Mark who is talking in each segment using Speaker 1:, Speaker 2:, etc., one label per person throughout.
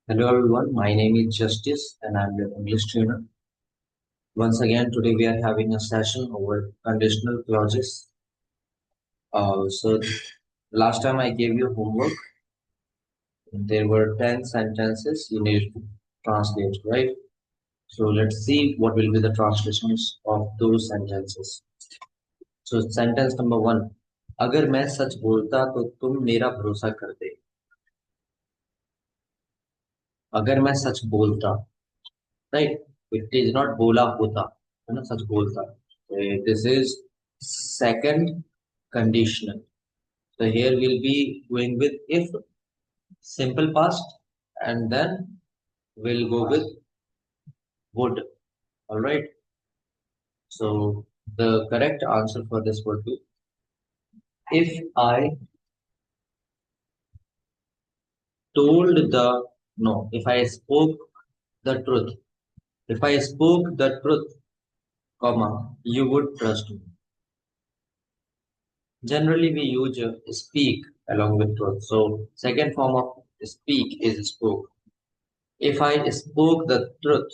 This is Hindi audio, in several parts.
Speaker 1: Hello everyone, my name is Justice and I'm your English trainer. Once again, today we are having a session over conditional clauses. So last time I gave you homework. There were 10 sentences you need to translate, right? So let's see what will be the translations of those sentences. So sentence number 1. अगर मैं सच बोलता तो तुम मेरा भरोसा करते. अगर मैं सच बोलता, right? It is not बोला होता, है ना? सच बोलता. This is second conditional. So here we'll be going with if, simple past, and then we'll go with would. All right. So the correct answer for this would be if I told the no, if I spoke the truth. If I spoke the truth, comma, you would trust me. Generally, we use speak along with truth. So second form of speak is spoke. If I spoke the truth,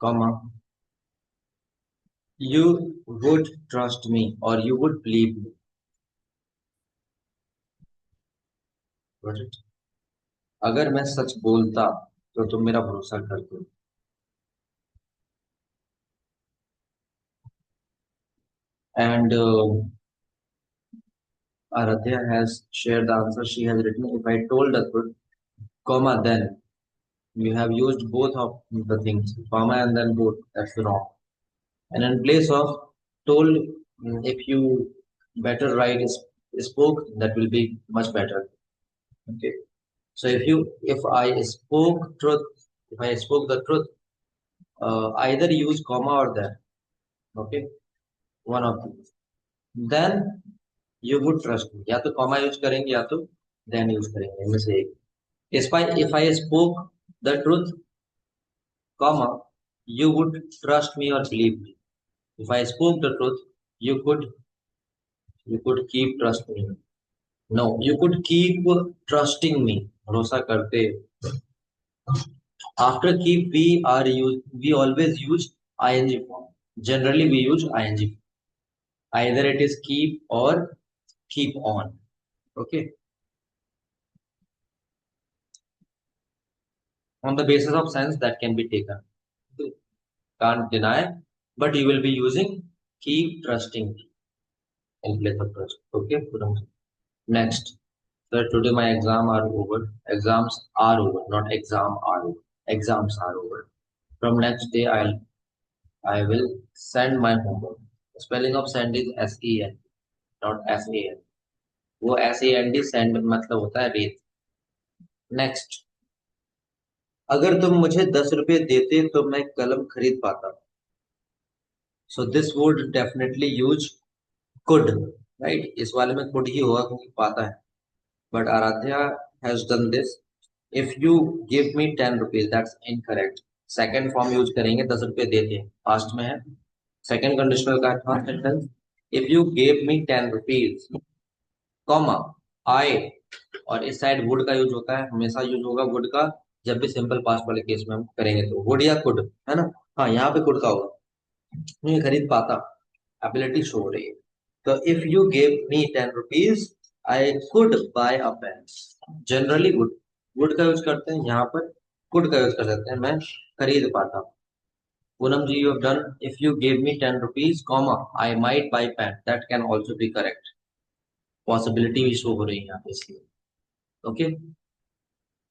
Speaker 1: comma, you would trust me or you would believe me. Got it? अगर मैं सच बोलता तो तुम मेरा भरोसा करते. And Aradhya has shared the answer. She has written, if I told the truth, comma, then. You have used both of the things, comma and then both. That's wrong. And in place of told, if you better write spoke, that will be much better. Okay. So if I spoke truth, if I spoke the truth, either use comma or then. Okay. One of these. Then you would trust me. या तो comma use करेंगे या तो then use करेंगे. इनमें से एक. If I spoke the truth, comma, you would trust me or believe me. If I spoke the truth, you could keep trusting me. No, you could keep trusting me. भरोसा करते. After keep we always use ing form. Generally we use ing. Either it is keep or keep on. Okay. On the basis of sense that can be taken. Can't deny, but you will be using keep trusting in place of trust. Okay. Next. So today my exam are over. Exams are over, not exam are over. Exams are over. From next day I will send my homework. Spelling of send is SEN, not SAN. वो SAND send मतलब होता है रेत. नेक्स्ट. अगर तुम मुझे 10 रुपए देते तो मैं कलम खरीद पाता. So this would definitely use could. Right. इस वाले में कुड ही होगा क्योंकि पाता है. But Aradhya has done this. If you give me 10 rupees, that's incorrect. Second form use करेंगे. 10 रुपए देते. पास्ट में है. सेकंड कंडीशनल का first sentence. If you give me 10 rupees, comma, I, और इस साइड वुड का यूज होता है. हमेशा यूज होगा वुड का जब भी सिंपल पास्ट वाले केस में हम करेंगे तो वुड या कुड, है ना. हाँ, यहाँ पे कुड का होगा. नहीं खरीद पाता. एबिलिटी शो हो रही है. तो if you give me 10 rupees, I could buy a pen. Generally would would का यूज करते हैं. यहाँ पर कुड का यूज कर सकते हैं. मैं खरीद पाता. पूनम जी, you have done. If you give me 10 rupees, comma, I might buy pen. That can also be correct. Possibility भी show हो रही है यहाँ पे इसलिए. Okay.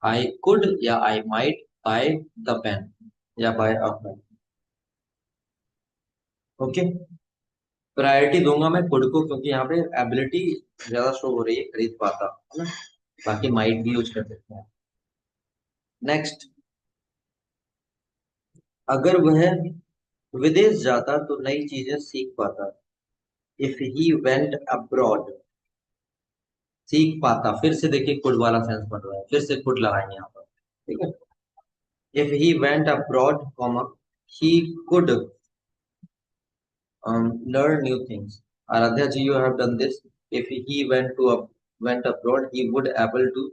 Speaker 1: I could या I might buy the pen या buy a pen. Okay. Priority दूंगा मैं कुड को क्योंकि यहाँ पे एबिलिटी ज्यादा शो हो रही है. खरीद पाता, है ना. बाकी माइट भी यूज कर सकते हैं. नेक्स्ट. अगर वह विदेश जाता तो नई चीजें सीख पाता. If he went abroad. सीख पाता. फिर से देखिए कुड वाला सेंस बन रहा है. फिर से कुड लगाएंगे यहाँ पर. ठीक है. If he went abroad, comma, he could learn new things. Aradhya ji, you have done this. If he went to went abroad, he would able to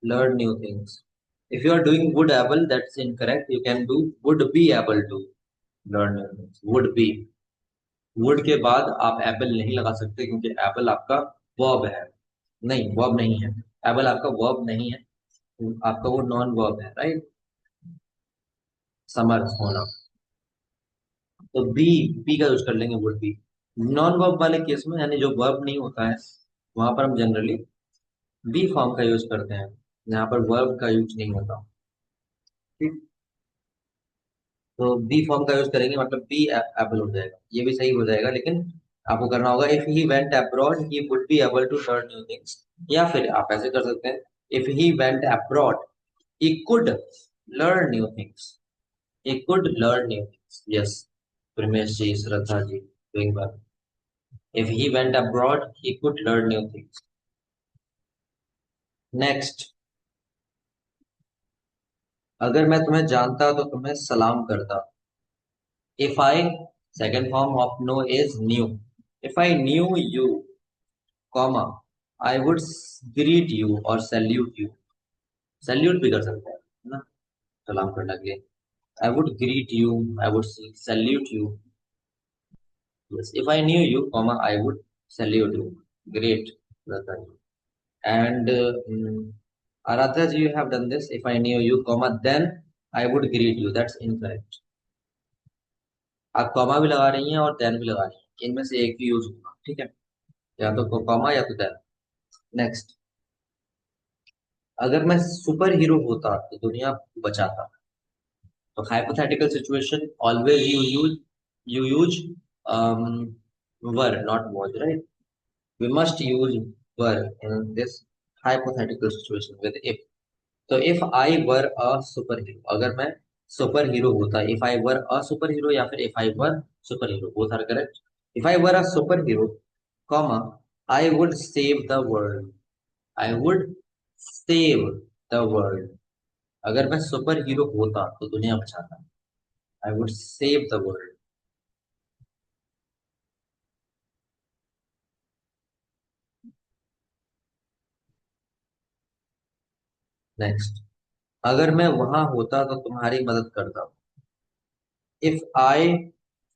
Speaker 1: learn new things. If you are doing would able, that's incorrect. You can do would be able to learn new things. Would be. would के बाद आप able नहीं लगा सकते क्योंकि able आपका verb है. नहीं, verb नहीं है. able आपका verb नहीं है. आपका वो नॉन वर्ब है, राइट. समर्थ होना. तो बी का यूज कर लेंगे वुड बी. नॉन वर्ब वाले केस में यानी जो वर्ब नहीं होता है वहां पर हम जनरली बी फॉर्म का यूज करते हैं. यहाँ पर वर्ब का यूज नहीं होता. ठीक. तो बी फॉर्म का यूज करेंगे मतलब बी एबल हो जाएगा. ये भी सही हो जाएगा लेकिन आपको करना होगा if he went abroad he would be able to learn new things. या फिर आप ऐसे कर सकते हैं if he went abroad he could learn new things. he could learn new things. Yes, Primesh ji, Shraddha ji, doing well. If he went abroad, he could learn new things. Next, अगर मैं तुम्हें जानता तो तुम्हें सलाम करता. If I, second form of know is knew. If I knew you, comma, I would greet you or salute you. Salute भी कर सकते हैं ना, सलाम करने के लिए. I would greet you, I would salute you. Yes, if I knew you, comma, I would salute you. Great, Shraddha ji. And Aradhya ji, you have done this. If I knew you, comma, then I would greet you. That's incorrect. आप कॉमा भी लगा रही हैं और देन भी लगा रही हैं. इनमें से एक ही यूज होगा. ठीक है, या तो कॉमा या तो देन. नेक्स्ट, अगर मैं सुपर हीरो होता तो दुनिया बचाता. तो hypothetical situation always you use were not was, right. We must use were in this hypothetical situation with if. तो if I were a superhero, अगर मैं सुपर हीरो होता. If I were a superhero या फिर if I were superhero, both are correct. If I were a superhero, comma, I would save the world. I would save the world. अगर मैं सुपर हीरो होता तो दुनिया बचाता. आई would save the world. Next, अगर मैं वहां होता तो तुम्हारी मदद करता. इफ आई,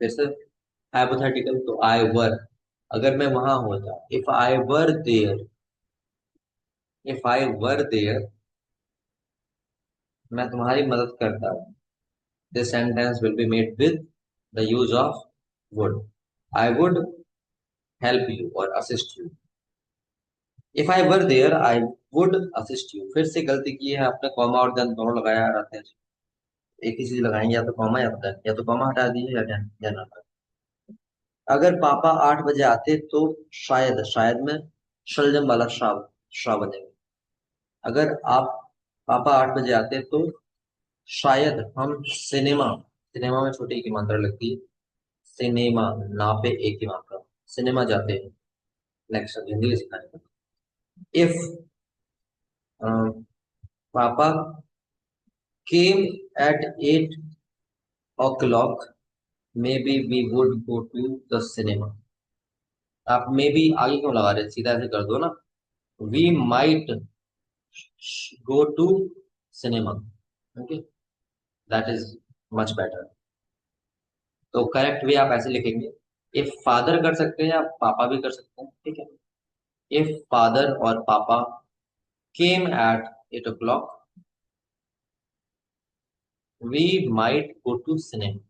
Speaker 1: फिर से हाइपोथेटिकल, तो आई वर. अगर मैं वहां होता, if I were there, if I were there, मैं तुम्हारी मदद करता. This sentence will be made with the use of would. I would help you और assist you. If I were there I would assist you. फिर से गलती की है आपने, कॉमा और देन दोनों लगाया रहते हैं. एक ही चीज लगाएंगे, या तो कॉमा या तो देन, या तो कॉमा हटा दीजिए या देन हटा. अगर पापा 8 बजे आते तो शायद, शायद में शलजम वाला शाव शाव बनेगा. अगर आप पापा 8 बजे आते तो शायद हम सिनेमा, सिनेमा में छोटी की मात्रा लगती है. सिनेमा ना पे एक की मात्रा, सिनेमा जाते हैं. नेक्स्ट हिंदी सिखाएंगे. If papa came at 8 o'clock, may be we would go to the cinema. आप मे बी आगे क्यों लगा रहे, सीधा ऐसे कर दो ना. We might go to cinema. Okay, that is much better. तो करेक्ट वे आप ऐसे लिखेंगे. इफ फादर कर सकते हैं या पापा भी कर सकते हैं. ठीक है, इफ फादर और papa came at 8 o'clock, we might go to cinema.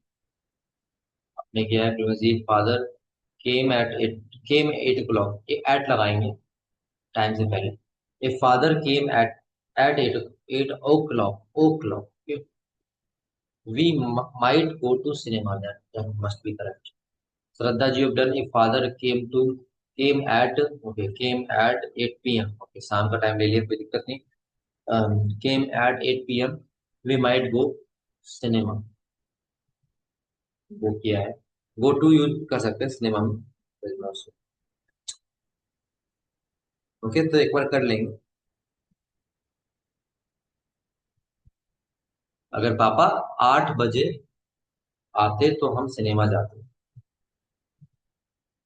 Speaker 1: आपने किया है previously. Father came at 8 o'clock, at लगाएंगे टाइम से पहले. If father came at 8 o'clock, we might go to cinema. That must be correct. Shraddha ji, done. If father came at 8 p.m. Okay, शाम का टाइम ले लिया, कोई दिक्कत नहीं. Came at 8 p.m. We might go cinema. वो किया है. गो टू यूज कर सकते हैं सिनेमा में. ओके, तो एक बार कर लेंगे. अगर पापा 8 बजे आते तो हम सिनेमा जाते.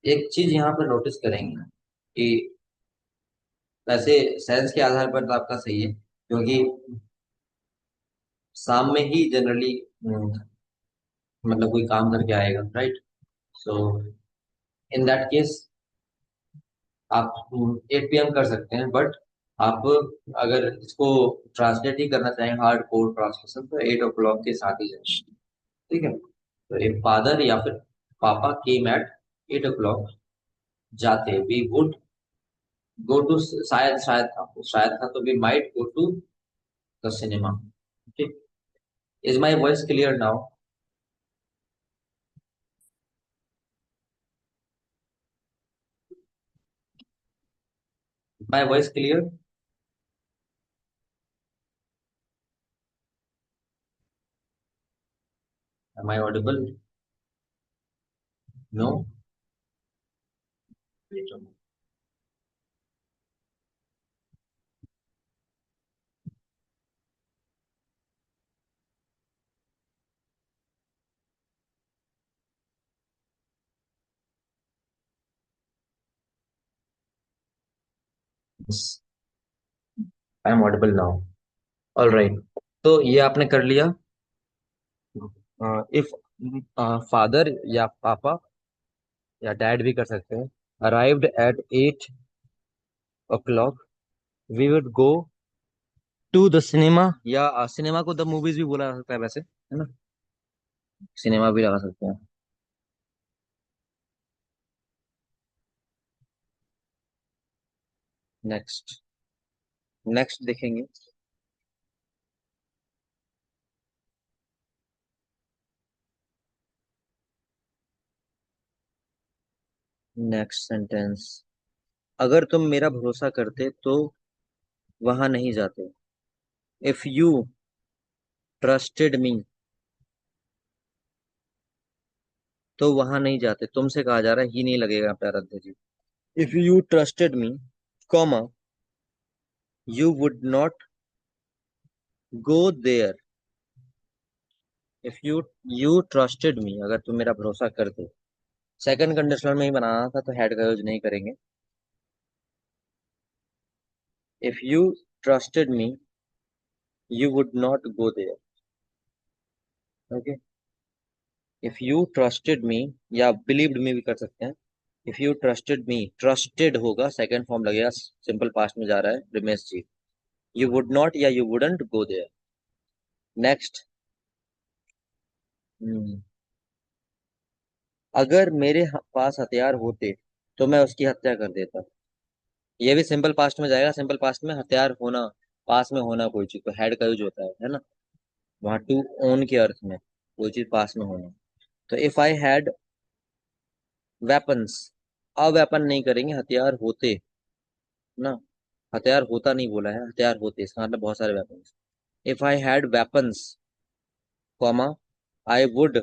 Speaker 1: एक चीज यहाँ पर नोटिस करेंगे कि वैसे सेंस के आधार पर तो आपका सही है, क्योंकि शाम में ही जनरली मतलब कोई काम करके आएगा, right? So in that case आप 8 PM कर सकते हैं, बट आप अगर इसको ट्रांसलेट ही करना चाहें हार्ड कोड ट्रांसलेशन, तो 8 o'clock के साथ ही जाए। ठीक है, तो एक फादर या फिर पापा केम एट 8 o'clock, जाते वी वुड गो टू, शायद था तो we might go to the cinema. ठीक, is my voice clear now? My voice clear? Am I audible? No? I am audible now. All right, तो ये आपने कर लिया। इफ फादर या पापा या डैड भी कर सकते हैं, arrived at 8 o'clock, we would go to the cinema, या सिनेमा को द मूवीज भी बोला जा सकता है वैसे, है ना? सिनेमा भी लगा सकते हैं। नेक्स्ट, नेक्स्ट देखेंगे। नेक्स्ट सेंटेंस, अगर तुम मेरा भरोसा करते तो वहां नहीं जाते। इफ यू ट्रस्टेड मी, तो वहां नहीं जाते, तुमसे कहा जा रहा है, ही नहीं लगेगा प्यारा जी। If you trusted me, comma, you would not go there. If you trusted me, अगर तुम मेरा भरोसा करते, सेकंड कंडीशनल में ही बनाना था तो हेड का यूज नहीं करेंगे। If you trusted me, you would not go there. Okay, if you trusted me, या बिलीव्ड मी भी कर सकते हैं। If you trusted me, trusted होगा, सेकंड फॉर्म लगेगा, सिंपल पास्ट में जा रहा है, Ramesh ji. You would not या you wouldn't go there. Next, अगर मेरे पास हथियार होते तो मैं उसकी हत्या कर देता। ये भी सिंपल पास्ट में जाएगा, सिंपल पास्ट में हथियार होना, पास में होना कोई चीज, तो हैड का यूज होता है ना? वहां टू ओन के अर्थ में कोई चीज पास में होना। तो इफ आई हैड वेपन्स, अब वेपन नहीं करेंगे, हथियार होते ना, हथियार होता नहीं बोला है, हथियार होते, इसका मतलब बहुत सारे weapons. If I had weapons, comma, I would,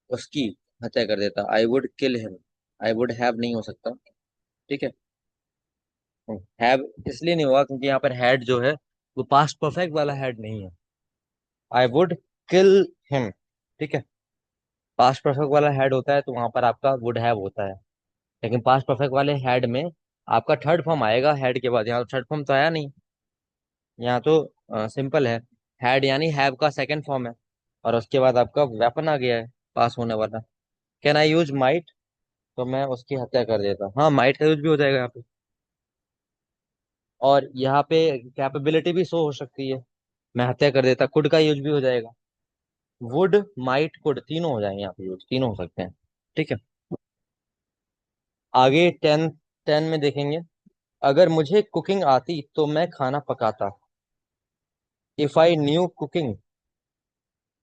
Speaker 1: उसकी हत्या कर देता, I would kill him. I would have नहीं हो सकता, ठीक है? हैव इसलिए नहीं होगा क्योंकि यहाँ पर हैड जो है वो पास्ट परफेक्ट वाला हैड नहीं है। आई वुड किल हिम, ठीक है? पास्ट परफेक्ट वाला हैड होता है तो वहां पर आपका वुड हैव होता है, लेकिन पास्ट परफेक्ट वाले हैड में आपका थर्ड फॉर्म आएगा हैड के बाद। यहाँ तो थर्ड फॉर्म तो आया नहीं, यहाँ तो सिंपल है। हैड यानी हैव का सेकंड फॉर्म है, और उसके बाद आपका वेपन आ गया है पास होने वाला। कैन आई यूज माइट, तो मैं उसकी हत्या कर देता, हाँ माइट का यूज भी हो जाएगा यहाँ पे। और यहाँ पे कैपेबिलिटी भी शो हो सकती है, मैं हत्या कर देता, कुड का यूज भी हो जाएगा। वुड, माइट, कुड, तीनों हो जाएंगे यहाँ पे यूज, तीनों हो सकते हैं, ठीक है? आगे टेन, टेन में देखेंगे, अगर मुझे कुकिंग आती तो मैं खाना पकाता। If I knew cooking,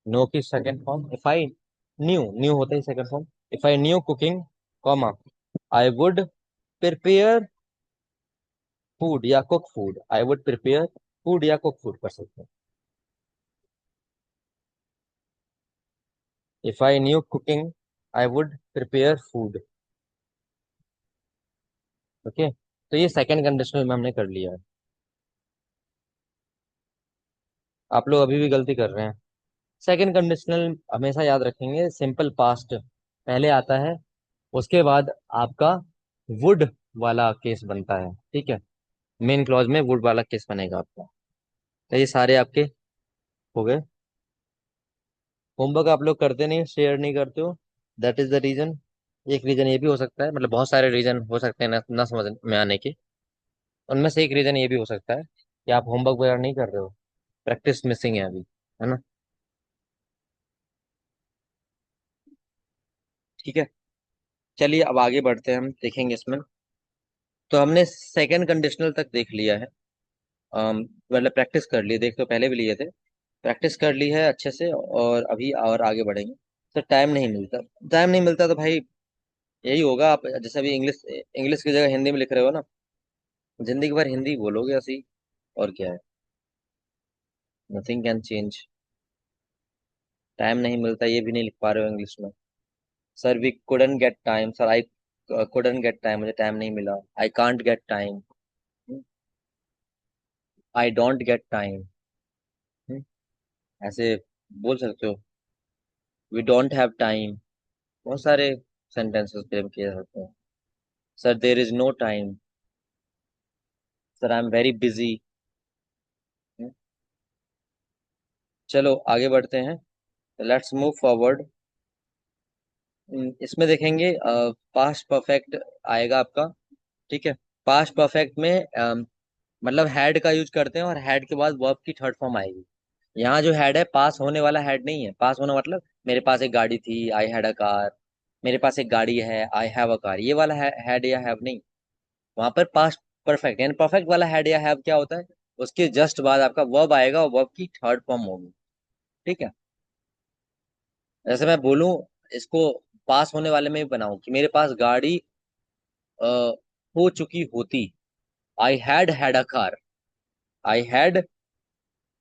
Speaker 1: know की second form, if I knew, knew होता है second form. If I knew cooking, comma, I would prepare food या cook food, I would prepare food या कुक फूड कर सकते हैं। If I knew cooking, I would prepare food. Okay, तो ये सेकंड कंडीशनल में हमने कर लिया है। आप लोग अभी भी गलती कर रहे हैं। सेकंड कंडीशनल हमेशा याद रखेंगे, सिंपल पास्ट पहले आता है, उसके बाद आपका वुड वाला केस बनता है, ठीक है। मेन क्लॉज में वुड वाला केस बनेगा आपका। तो ये सारे आपके हो गए। होमवर्क आप लोग करते नहीं, शेयर नहीं करते हो, दैट इज द रीजन। एक रीजन ये भी हो सकता है, मतलब बहुत सारे रीजन हो सकते हैं ना समझ में आने के। उनमें से एक रीजन ये भी हो सकता है कि आप होमवर्क वगैरह नहीं कर रहे हो, प्रैक्टिस मिसिंग है अभी, है ना। ठीक है, चलिए अब आगे बढ़ते हैं, हम देखेंगे इसमें। तो हमने सेकंड कंडीशनल तक देख लिया है। मतलब प्रैक्टिस कर ली, देख तो पहले भी लिए थे, प्रैक्टिस कर ली है अच्छे से, और अभी और आगे बढ़ेंगे। तो टाइम नहीं मिलता, टाइम नहीं मिलता तो भाई यही होगा। आप जैसे अभी इंग्लिश इंग्लिश की जगह हिंदी में लिख रहे हो ना, जिंदगी भर हिंदी बोलोगे ऐसे ही, और क्या है। Nothing can change. टाइम नहीं मिलता ये भी नहीं लिख पा रहे हो इंग्लिश में। Sir we couldn't get time, sir I couldn't get time, मुझे टाइम नहीं मिला। I can't get time, I don't get time, ऐसे बोल सकते हो। वी डोंट हैव टाइम, बहुत सारे सेंटेंसेस फ्रेम किए जाते हैं। Sir there is no time, sir I am very busy. चलो आगे बढ़ते हैं, लेट्स मूव फॉरवर्ड। इसमें देखेंगे पास्ट परफेक्ट आएगा आपका, ठीक है। पास्ट परफेक्ट में मतलब हैड का यूज करते हैं, और हैड के बाद वर्ब की थर्ड फॉर्म आएगी। यहाँ जो हैड है पास होने वाला हैड नहीं है। पास होना मतलब मेरे पास एक गाड़ी थी, आई हैड अ कार। मेरे पास एक गाड़ी है, आई हैव अ कार, ये वाला हैड या हैव नहीं। वहां पर पास्ट परफेक्ट, यानी परफेक्ट वाला हैड या हैव क्या होता है, उसके जस्ट बाद आपका वर्ब आएगा और वर्ब की थर्ड फॉर्म होगी, ठीक है। जैसे मैं बोलूं इसको पास होने वाले में भी बनाऊं कि मेरे पास गाड़ी अ, हो चुकी होती, I had had a car. I had,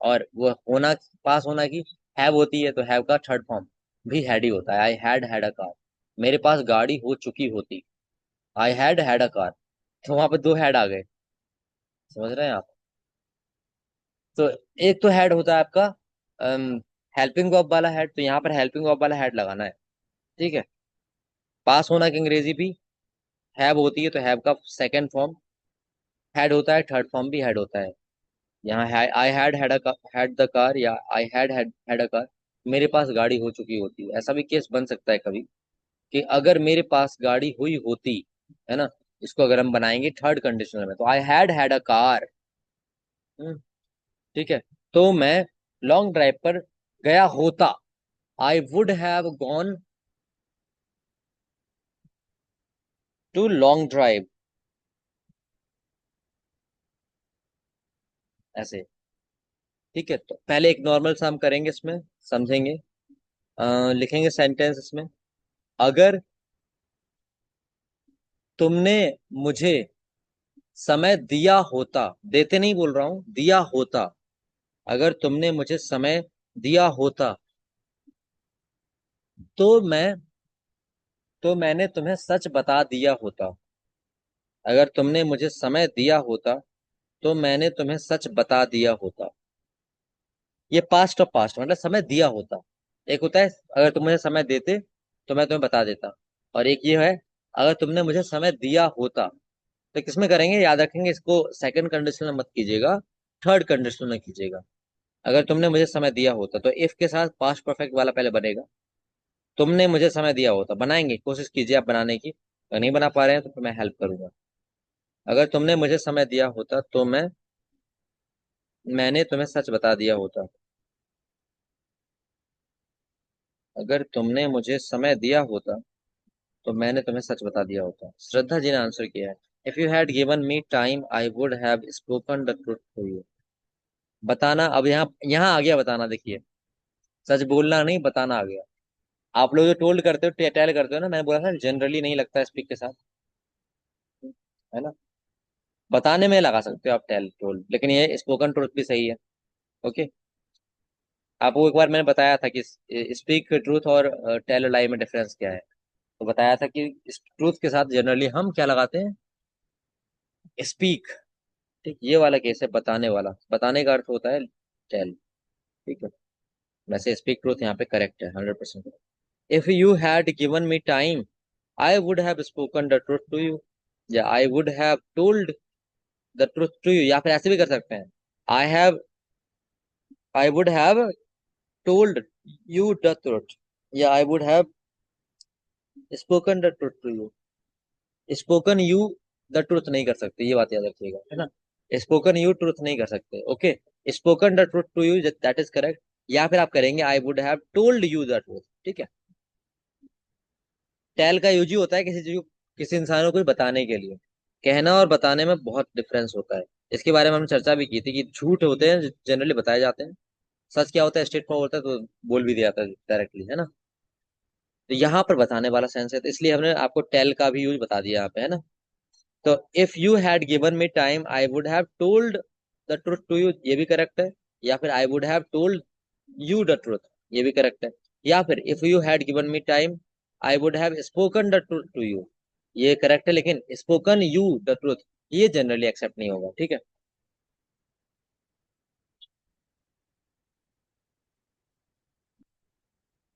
Speaker 1: और वो होना, पास होना की हैव होती है, तो हैव का थर्ड फॉर्म भी हैड ही होता है, I had had a car. मेरे पास गाड़ी हो चुकी होती, I had had a car. तो वहां पर दो हैड आ गए, समझ रहे हैं आप। तो एक तो हेड होता है आपका हेल्पिंग वर्ब वाला हेड, तो यहाँ पर हेल्पिंग वर्ब वाला हेड लगाना है, ठीक है। पास होना की अंग्रेजी भी हैव होती है, तो हैव का सेकंड फॉर्म हेड होता है, थर्ड फॉर्म भी हेड होता है। यहाँ I had had the car, या आई हैड अ कार, मेरे पास गाड़ी हो चुकी होती है। ऐसा भी केस बन सकता है कभी कि अगर मेरे पास गाड़ी हुई होती, है ना, इसको अगर हम बनाएंगे थर्ड कंडीशनल में, तो आई हैड अ कार, ठीक है। तो मैं लॉन्ग ड्राइव पर गया होता, I would have gone to long drive, ऐसे, ठीक है। तो पहले एक नॉर्मल सा हम करेंगे इसमें, समझेंगे। लिखेंगे सेंटेंस इसमें। अगर तुमने मुझे समय दिया होता, देते नहीं बोल रहा हूं, दिया होता। अगर तुमने मुझे समय दिया होता, तो मैंने तुम्हें सच बता दिया होता। अगर तुमने मुझे समय दिया होता, तो मैंने तुम्हें सच बता दिया होता। ये पास्ट और पास्ट मतलब समय दिया होता। एक होता है अगर तुम मुझे समय देते तो मैं तुम्हें बता देता, और एक ये है अगर तुमने मुझे समय दिया होता। तो किसमें करेंगे, याद रखेंगे इसको, सेकंड कंडीशन में मत कीजिएगा, थर्ड कंडीशन में कीजिएगा। अगर तुमने मुझे समय दिया होता, तो इफ के साथ पास्ट परफेक्ट वाला पहले बनेगा। तुमने मुझे समय दिया होता, बनाएंगे, कोशिश कीजिए आप बनाने की, अगर नहीं बना पा रहे हैं तो फिर मैं हेल्प करूंगा। अगर तुमने मुझे समय दिया होता, तो मैंने तुम्हें सच बता दिया होता। अगर तुमने मुझे समय दिया होता, तो मैंने तुम्हें सच बता दिया होता। श्रद्धा जी ने आंसर किया है, if you had given me time I would have spoken the truth to you. बताना, अब यहाँ यहाँ आ गया बताना, देखिए, सच बोलना नहीं, बताना आ गया। आप लोग जो टोल्ड करते हो, टेल करते हो ना, मैंने बोला था जनरली नहीं लगता स्पीक के साथ, है ना। बताने में लगा सकते हो आप टेल टोल्ड, लेकिन ये स्पोकन ट्रुथ भी सही है, ओके। आपको एक बार मैंने बताया था कि स्पीक ट्रूथ और टेल लाई में डिफरेंस क्या है। तो बताया था कि ट्रूथ के साथ जनरली हम क्या लगाते हैं, स्पीक, ठीक। ये वाला केस है बताने वाला, बताने का अर्थ होता है टेल, ठीक है। वैसे स्पीक ट्रूथ यहाँ पे करेक्ट है 100%। If you had given me time I would have spoken the truth to you. या I would have told the truth to you, या फिर ऐसे भी कर सकते हैं, I have I would have told you the truth, या I would have spoken the truth to you. Spoken you the truth नहीं कर सकते, ये बात याद रखिएगा, है ना। स्पोकन यू ट्रुथ नहीं कर सकते, okay. Spoken the truth to you, that is correct. या फिर आप करेंगे I would have told you the truth, ठीक है। टेल का यूज ही होता है किसी चीज को, किसी इंसान को कुछ बताने के लिए। कहना और बताने में बहुत डिफरेंस होता है। इसके बारे में हमने चर्चा भी की थी कि झूठ होते हैं जनरली बताए जाते हैं, सच क्या होता है स्ट्रेट फॉरवर्ड होता है तो बोल भी दिया जाता है डायरेक्टली, है ना। तो यहाँ पर बताने वाला सेंस है, तो इसलिए हमने आपको टेल का भी यूज बता दिया यहाँ पे, है ना। तो if you had given me time I would have told the truth to you, ये भी करेक्ट है। या फिर I would have told you the truth, ये भी करेक्ट है। या फिर if you had given me time I would have spoken the truth to you, ये करेक्ट है। लेकिन स्पोकन यू द ट्रुथ ये जनरली एक्सेप्ट नहीं होगा, ठीक है।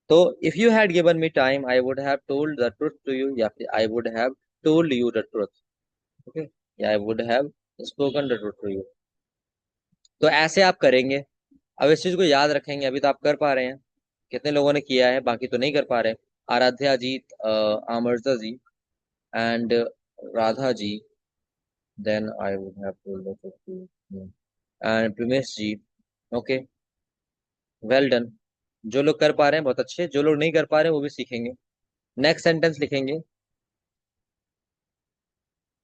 Speaker 1: तो if you had given me time I would have told the truth to you, या फिर I would have told you the truth, okay, या I would have spoken the truth to you. तो ऐसे आप करेंगे। अब इस चीज को याद रखेंगे, अभी तो आप कर पा रहे हैं, कितने लोगों ने किया है, बाकी तो नहीं कर पा रहे। Aradhya ji, Amarta ji, and Radha ji, then I would have told the truth to you, and Primesh ji, okay, well done. जो लोग कर पा रहे हैं बहुत अच्छे, जो लोग नहीं कर पा रहे हैं वो भी सीखेंगे। नेक्स्ट सेंटेंस लिखेंगे,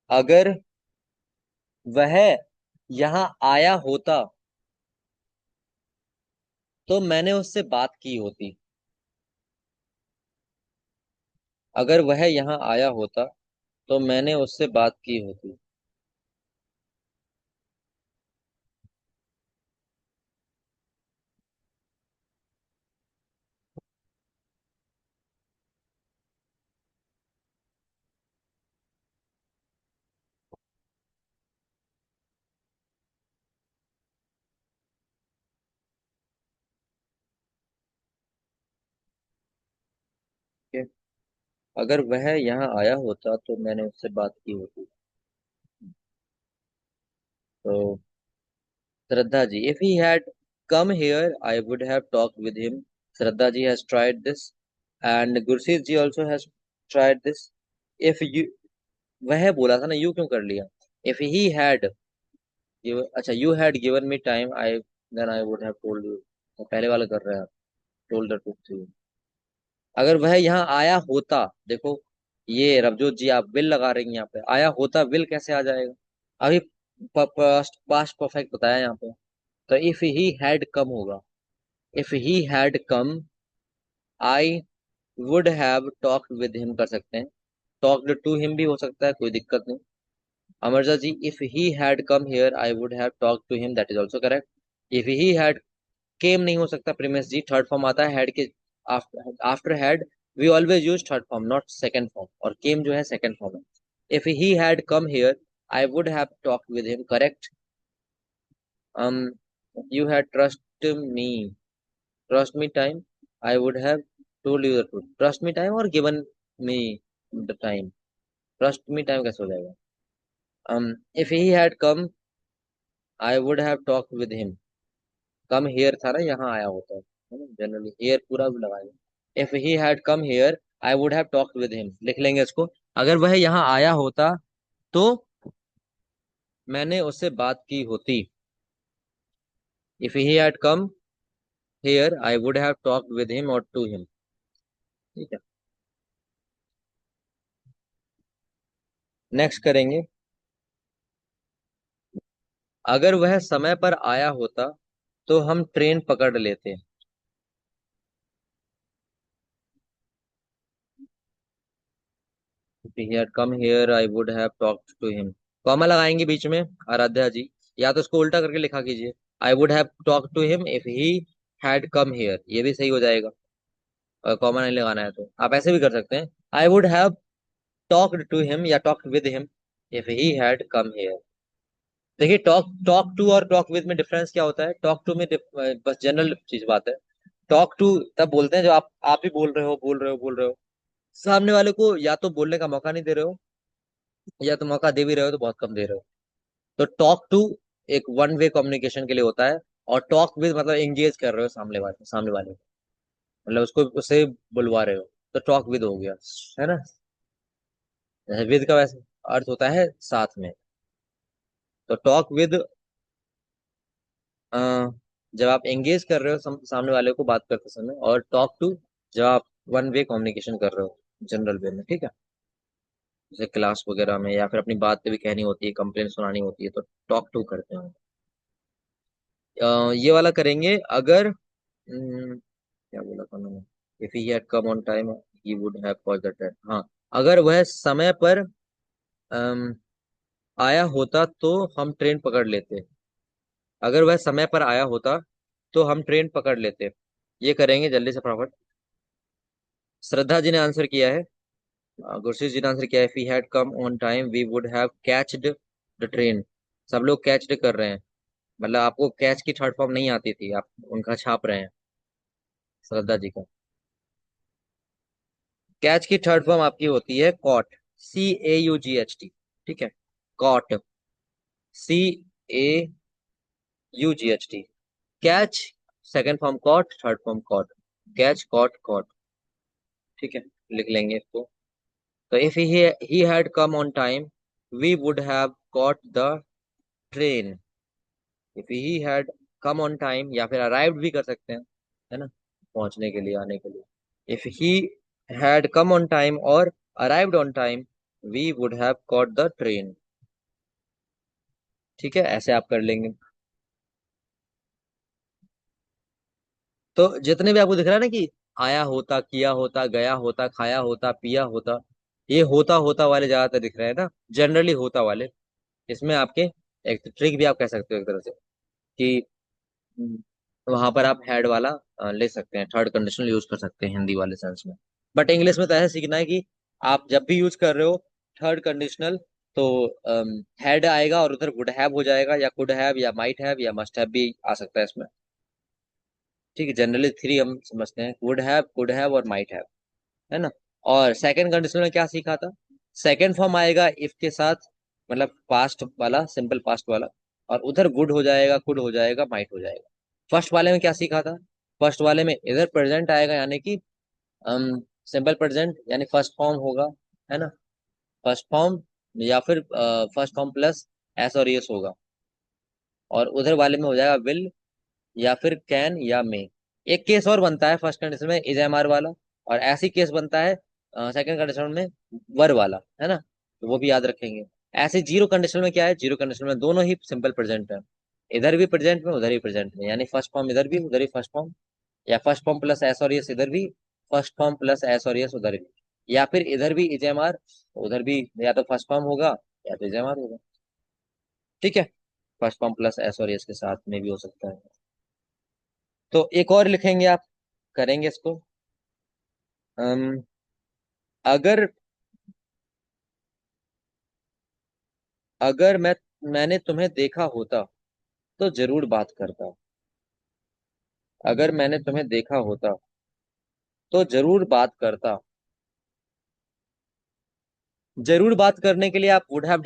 Speaker 1: अगर वह यहाँ आया होता तो मैंने उससे बात की होती। अगर वह यहाँ आया होता तो मैंने उससे बात की होती। ठीक है? अगर वह यहाँ आया होता तो मैंने उससे बात की होती। तो Shraddha ji, if he had come here I would have talked with him. Shraddha ji has tried this and Gurseet ji also has tried this. If you, वह बोला था ना, यू क्यों कर लिया। if he had अच्छा, you had given me time I then I would have told you, तो पहले वाला कर रहे हैं आप, told the truth to you। अगर वह यहाँ आया होता, देखो ये रवजोत जी आप विल लगा रही हैं यहाँ पे, आया होता विल कैसे आ जाएगा। अभी पास्ट पास्ट परफेक्ट बताया यहाँ पे। तो इफ ही हैड कम होगा, if he had come I would have talked with him कर सकते हैं, टॉक्ड टू हिम भी हो सकता है, कोई दिक्कत नहीं। Amarja ji, if he had come here I would have talked to him, that is also correct. If he had came नहीं हो सकता प्रीमियस जी, थर्ड फॉर्म आता है हैड के after had. We always use third form not second form, और केम जो है सेकंड फॉर्म है। If he had come here I would have talked with him, correct. um you had me trust me time I would have told you the truth, trust me time और given me the time, trust me time कैसे हो जाएगा। if he had come I would have talked with him, come here था ना, यहाँ आया होता है ना, जनरली here पूरा भी लगाएंगे। if he had come here I would have talked with him, लिख लेंगे इसको। अगर वह यहाँ आया होता तो मैंने उससे बात की होती। if he had come here I would have talked with him or to him, ठीक है। नेक्स्ट करेंगे, अगर वह समय पर आया होता तो हम ट्रेन पकड़ लेते। If he had come here I would have talked to him, comma लगाएंगे बीच में आराध्या जी, या तो इसको उल्टा करके लिखा कीजिए, I would have talk to him if he had come here, ये भी सही हो जाएगा। अगर कॉमा नहीं लगाना है तो आप ऐसे भी कर सकते हैं, I would have talked to him या talked with him if he had come here. देखिए टॉक टॉक टू और टॉक विद में डिफरेंस क्या होता है। टॉक टू में बस जनरल चीज बात है। टॉक टू तब बोलते हैं जो आप भी बोल रहे हो बोल रहे हो बोल रहे हो, सामने वाले को या तो बोलने का मौका नहीं दे रहे हो, या तो मौका दे भी रहे हो तो बहुत कम दे रहे हो। तो टॉक टू एक वन वे कम्युनिकेशन के लिए होता है। और टॉक विद मतलब एंगेज कर रहे हो सामने वाले को, मतलब उसको उसे बुलवा रहे हो, तो टॉक विद हो गया, है ना। जैसे विद का वैसे अर्थ होता है साथ में। तो टॉक विद, जब आप एंगेज कर रहे हो सामने वाले को बात करते समय, और टॉक टू जब आप वन वे कम्युनिकेशन कर रहे हो जनरल वे में, ठीक है। जैसे क्लास वगैरह में या फिर अपनी बात भी कहनी होती है, कंप्लेन सुनानी होती है, तो टॉक टू करते हैं। ये वाला करेंगे अगर, क्या बोला था मैंने, if he had come on time he would have called the train. हाँ, अगर वह समय पर अम, आया होता तो हम ट्रेन पकड़ लेते। अगर वह समय पर आया होता तो हम ट्रेन पकड़ लेते। ये करेंगे जल्दी से फटाफट। श्रद्धा जी ने आंसर किया है, गुरशीत जी ने आंसर किया है, if he had come on time we would have caught the train. सब लोग कैच्ड कर रहे हैं, मतलब आपको कैच की थर्ड फॉर्म नहीं आती थी, आप उनका छाप रहे हैं, श्रद्धा जी का। कैच की थर्ड फॉर्म आपकी होती है कॉट, CAUGHT, ठीक है। Caught, CAUGHT। Catch second form caught, third form caught, catch caught caught, ठीक है। लिख लेंगे इसको। तो if he had come on time we would have caught the train. If he had come on time, या फिर अराइव्ड भी कर सकते हैं, है ना, पहुंचने के लिए, आने के लिए। If he had come on time और arrived on time we would have caught the train, ठीक है। ऐसे आप कर लेंगे। तो जितने भी आपको दिख रहा है ना कि आया होता, किया होता, गया होता, खाया होता, पिया होता, ये होता होता वाले ज्यादातर दिख रहे हैं ना, जनरली होता वाले। इसमें आपके एक ट्रिक भी आप कह सकते हो एक तरह से, कि वहां पर आप हैड वाला ले सकते हैं, थर्ड कंडीशनल यूज कर सकते हैं हिंदी वाले सेंस में। बट इंग्लिश में तो ऐसा सीखना है कि आप जब भी यूज कर रहे हो थर्ड कंडीशनल, तो हैड आएगा और उधर वुड हैव हो जाएगा, या कुड हैव, या माइट हैव, या मस्ट हैव भी आ सकता है इसमें, ठीक है। जनरली थ्री हम समझते हैं, वुड हैव, कुड हैव और माइट हैव, है ना। और सेकंड कंडीशनल में क्या सीखा था, सेकंड फॉर्म आएगा इफ के साथ, मतलब पास्ट वाला, सिंपल पास्ट वाला, और उधर वुड हो जाएगा, कुड हो जाएगा, माइट हो जाएगा। फर्स्ट वाले में क्या सीखा था, फर्स्ट वाले में इधर प्रेजेंट आएगा, यानी कि सिंपल प्रेजेंट, यानी फर्स्ट फॉर्म होगा, है ना, फर्स्ट फॉर्म, या फिर फर्स्ट फॉर्म प्लस एस और यस होगा। और उधर वाले में हो जाएगा विल, या फिर कैन, या मे। एक केस और बनता है फर्स्ट कंडीशन में, इज एम आर वाला, और ऐसी केस बनता है सेकंड कंडीशन में, वर वाला, है ना, तो वो भी याद रखेंगे। ऐसे जीरो कंडीशन में क्या है, जीरो कंडीशन में दोनों ही सिंपल प्रेजेंट है, इधर भी प्रेजेंट में, उधर ही प्रेजेंट में, यानी फर्स्ट फॉर्म इधर भी, उधर ही फर्स्ट फॉर्म, या फर्स्ट फॉर्म प्लस एस और यस इधर भी, फर्स्ट फॉर्म प्लस एस और यस उधर भी, या फिर इधर भी इज एम आर, उधर भी या तो फर्स्ट फॉर्म होगा या तो इज एम आर होगा, ठीक है। फर्स्ट फॉर्म प्लस एस और यस के साथ में भी हो सकता है। तो एक और लिखेंगे आप, करेंगे इसको। अम, अगर अगर मैंने तुम्हें देखा होता तो जरूर बात करता। अगर मैंने तुम्हें देखा होता तो जरूर बात करता। जरूर बात करने के लिए आप वुड हैव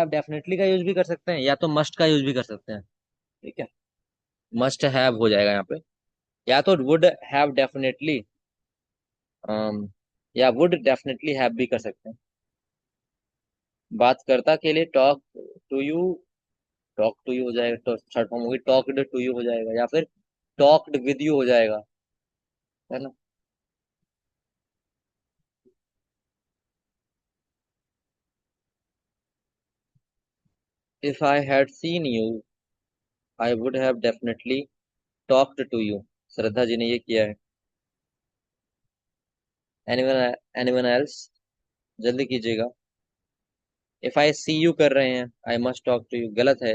Speaker 1: डेफिनेटली का यूज भी कर सकते हैं, या तो मस्ट का यूज भी कर सकते हैं, ठीक है। मस्ट हैव हो जाएगा यहाँ पे, या तो वुड हैव डेफिनेटली, या वुड डेफिनेटली हैव भी कर सकते हैं। बात करता के लिए टॉक टू यू हो जाएगा, तो थर्ड फॉर्म होगी टॉक्ड टू यू हो जाएगा, या फिर टॉक्ड विद यू हो जाएगा, है ना। If I had seen you I would have definitely talked to you. Shraddha ji ने ये किया है। एनीवन एनीवन एल्स, जल्दी कीजिएगा। इफ आई सी यू कर रहे हैं, I must talk to you, गलत है।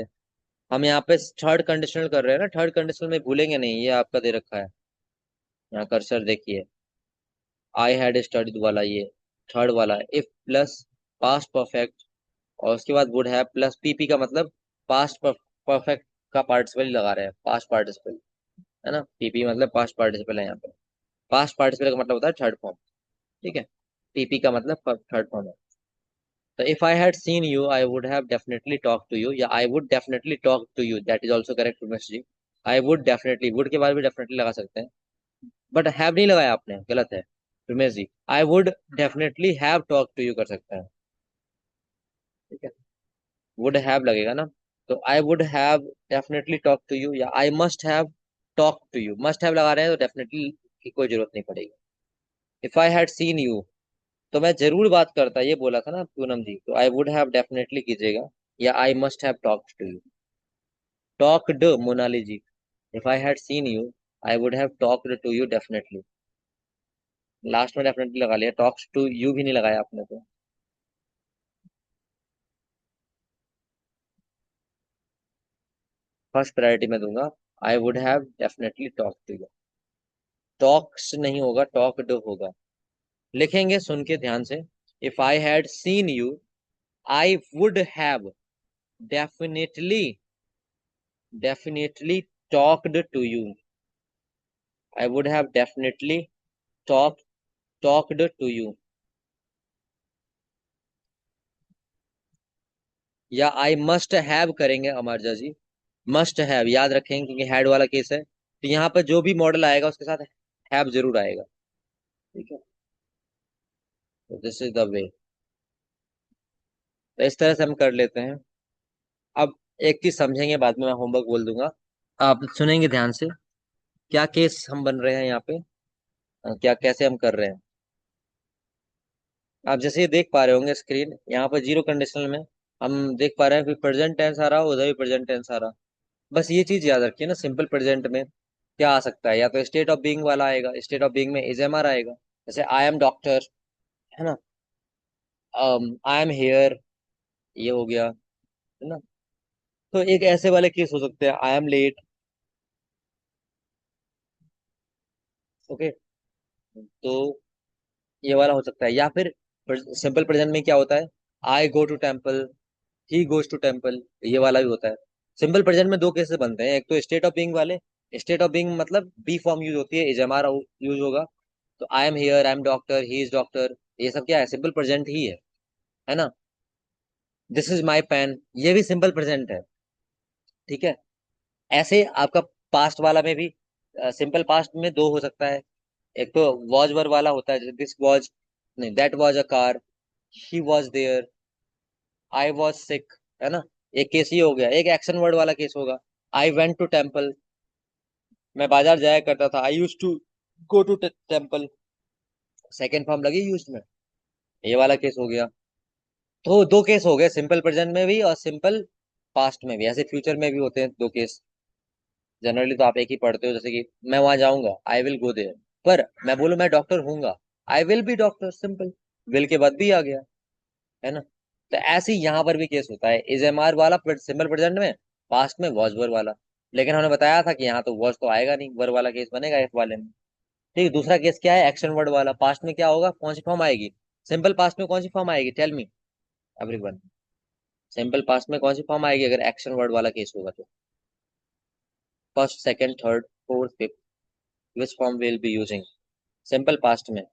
Speaker 1: हम यहाँ पे थर्ड कंडीशनल कर रहे हैं ना, थर्ड कंडीशनल में भूलेंगे नहीं, ये आपका दे रखा है, यहाँ कर्सर देखिए, आई हैड स्टडीड वाला, ये थर्ड वाला, इफ प्लस पास्ट परफेक्ट, और उसके बाद वुड हैव प्लस पीपी का मतलब पास्ट परफेक्ट का पार्टिसिपल लगा रहे हैं, पास्ट पार्टिसिपल, है ना। पीपी मतलब पास्ट पार्टिसिपल है यहाँ पे, पास्ट पार्टिसिपल का मतलब होता है थर्ड फॉर्म, ठीक है। पीपी का मतलब थर्ड फॉर्म है। तो if I had seen you I would have definitely talk to you, या I would definitely talk to you, that is also correct Umesh ji. I would definitely, would के बाद भी डेफिनेटली लगा सकते हैं, बट हैव नहीं लगाया आपने, गलत है Umesh ji. I would definitely have talk to you कर सकते हैं, ठीक है। वुड हैव लगेगा ना, तो I would have definitely talk to you, या I must have talk to you. Must have लगा रहे हैं तो डेफिनेटली की कोई जरूरत नहीं पड़ेगी। If I had seen you, तो मैं जरूर बात करता, ये बोला था ना पूनम जी, तो आई वुड हैव डेफिनेटली कीजिएगा, या I must have talked to you. Talked, Monali ji. If I had seen you I would have talked to you definitely. Last में डेफिनेटली लगा लिया, टॉक्स टू यू भी नहीं लगाया आपने तो। फर्स्ट प्रायोरिटी में दूंगा, I would have definitely talk to you. Talks नहीं होगा, टॉक्ड होगा। लिखेंगे सुन के ध्यान से। If I had seen you I would have definitely, definitely talked to you. I would have definitely talk talked to you, या आई मस्ट हैव करेंगे अमरजा जी। मस्ट हैव याद रखेंगे क्योंकि हैड वाला केस है, तो यहाँ पर जो भी मॉडल आएगा उसके साथ हैव जरूर आएगा, ठीक है। तो दिस इज द वे, तो इस तरह से हम कर लेते हैं। अब एक चीज समझेंगे, बाद में मैं होमवर्क बोल दूंगा, आप सुनेंगे ध्यान से। क्या केस हम बन रहे हैं यहाँ पे, क्या कैसे हम कर रहे हैं। आप जैसे ये देख पा रहे होंगे स्क्रीन, यहाँ पर जीरो कंडीशनल में हम देख पा रहे हैं, फिर प्रेजेंट टेंस आ रहा, उधर भी प्रेजेंट टेंस आ रहा। बस ये चीज याद रखिए ना, सिंपल प्रेजेंट में क्या आ सकता है, या तो स्टेट ऑफ बीइंग वाला आएगा, स्टेट ऑफ बीइंग में इज एम आर आएगा, जैसे आई एम डॉक्टर, है ना, आई एम हेयर, ये हो गया, है ना। तो एक ऐसे वाले केस हो सकते हैं, आई एम लेट, ओके। तो ये वाला हो सकता है, या फिर सिंपल प्रेजेंट में क्या होता है, I go to temple, he goes to temple, ये वाला भी होता है। सिंपल प्रेजेंट में दो केसेस बनते हैं, एक तो स्टेट ऑफ बीइंग वाले, स्टेट ऑफ बीइंग मतलब बी फॉर्म यूज होती है, इज एम आर यूज होगा। तो I am here, I am doctor, he is doctor, ये सब क्या है, सिंपल प्रेजेंट ही है ना। दिस इज माई पेन, ये भी सिंपल प्रेजेंट है, ठीक है। ऐसे आपका पास्ट वाला में भी सिंपल पास्ट में दो हो सकता है, एक तो वॉज वर वाला होता है, दिस वॉज, नहीं, that was a car, he was there, I was sick, है ना। एक केस ये हो गया, एक एक्शन वर्ड वाला केस होगा, आई वेंट टू टेम्पल, मैं बाजार जाया करता था, I use to go to temple, second form लगी यूज में, ये वाला केस हो गया। तो दो केस हो गए, सिंपल प्रेजेंट में भी और सिंपल पास्ट में भी, ऐसे फ्यूचर में भी होते हैं दो केस। जनरली तो आप एक ही पढ़ते हो, जैसे कि मैं वहां जाऊंगा, आई विल गो देयर, पर मैं बोलूं मैं डॉक्टर हूंगा, I will be doctor, simple, will के बाद भी आ गया, है ना। तो ऐसे ही यहाँ पर भी केस होता है, इज एम आर वाला सिंपल प्रेजेंट में, पास्ट में वॉज वर वाला। लेकिन हमने बताया था कि यहाँ तो वॉज तो आएगा नहीं, वर वाला केस बनेगा इफ वाले में। ठीक, दूसरा केस क्या है, एक्शन वर्ड वाला, पास्ट में क्या होगा, कौन सी फॉर्म आएगी, सिंपल पास्ट में कौन सी फॉर्म आएगी, tell me everyone, simple past में कौन सी फॉर्म आएगी अगर एक्शन वर्ड वाला केस होगा तो, first, second, third, fourth, fifth, which form will be using simple past में।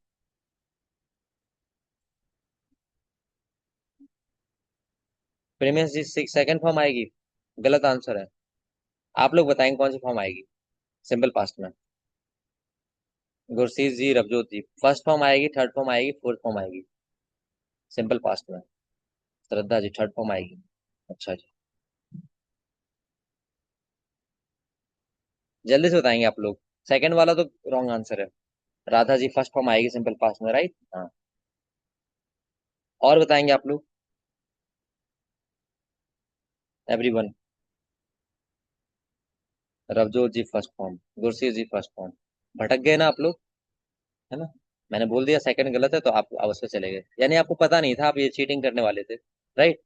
Speaker 1: प्रीमियस जी सेकंड फॉर्म आएगी, गलत आंसर है। आप लोग बताएंगे कौन सी फॉर्म आएगी सिंपल पास्ट में। गुरसीत जी, रवजोत जी, फर्स्ट फॉर्म आएगी, थर्ड फॉर्म आएगी, फोर्थ फॉर्म आएगी सिंपल पास्ट में। श्रद्धा जी, थर्ड फॉर्म आएगी, अच्छा जी, जल्दी से बताएंगे आप लोग। सेकंड वाला तो रॉन्ग आंसर है, राधा जी फर्स्ट फॉर्म आएगी सिंपल पास्ट में, राइट, हाँ। और बताएंगे आप लोग, एवरीवन, रवजोत जी फर्स्ट फॉर्म, गुरसीत जी फर्स्ट फॉर्म, भटक गए ना आप लोग, है ना। मैंने बोल दिया सेकंड गलत है तो आप अवश्य चले गए, यानी आपको पता नहीं था, आप ये चीटिंग करने वाले थे, राइट।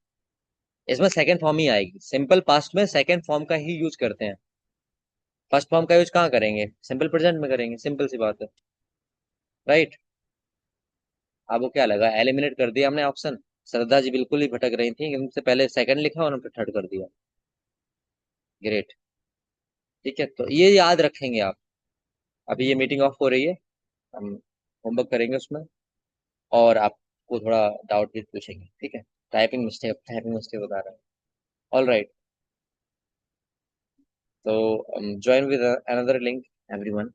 Speaker 1: इसमें सेकंड फॉर्म ही आएगी, सिंपल पास्ट में सेकंड फॉर्म का ही यूज करते हैं। फर्स्ट फॉर्म का यूज कहाँ करेंगे, सिंपल प्रेजेंट में करेंगे, सिंपल सी बात है, राइट। आपको क्या लगा, एलिमिनेट कर दिया हमने ऑप्शन। श्रद्धा जी बिल्कुल ही भटक रही थी, उनसे पहले सेकंड लिखा और उन्होंने थर्ड कर दिया, ग्रेट, ठीक है। तो ये याद रखेंगे आप। अभी ये मीटिंग ऑफ हो रही है, हम होमवर्क करेंगे उसमें, और आपको थोड़ा डाउट भी पूछेंगे, ठीक है।
Speaker 2: टाइपिंग मिस्टेक बता रहा है। ऑल राइट, तो join with another link everyone.